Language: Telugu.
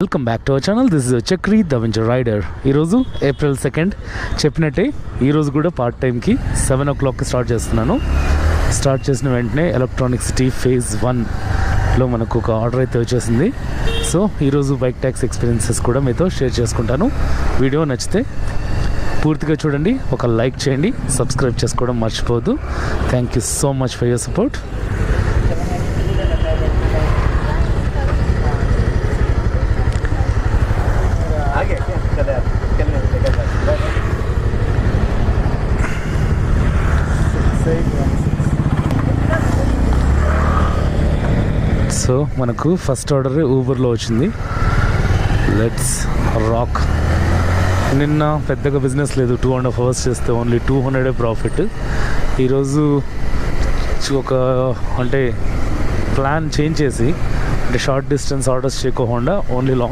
Welcome back to our channel. This is Chakri the venture rider. ఈరోజు April 2nd చెప్పినట్టే ఈరోజు కూడా పార్ట్ టైంకి 7 o'clockకి స్టార్ట్ చేస్తున్నాను. స్టార్ట్ చేసిన వెంటనే ఎలక్ట్రానిక్ సిటీ ఫేజ్ 1లో మనకు ఒక ఆర్డర్ అయితే వచ్చేసింది. సో ఈరోజు బైక్ ట్యాక్సీ ఎక్స్పీరియన్సెస్ కూడా మీతో షేర్ చేసుకుంటాను. వీడియో నచ్చితే పూర్తిగా చూడండి, ఒక లైక్ చేయండి, సబ్స్క్రైబ్ చేసుకోవడం మర్చిపోవద్దు. Thank you so much for your support. So మనకు ఫస్ట్ ఆర్డర్ ఊబర్లో వచ్చింది. Let's rock. నిన్న పెద్దగా బిజినెస్ లేదు, 2.5 hours చేస్తే ఓన్లీ 200 ప్రాఫిట్. ఈరోజు ఒక అంటే ప్లాన్ చేంజ్ చేసి అంటే షార్ట్ డిస్టెన్స్ ఆర్డర్స్ చేయకుండా ఓన్లీ లాంగ్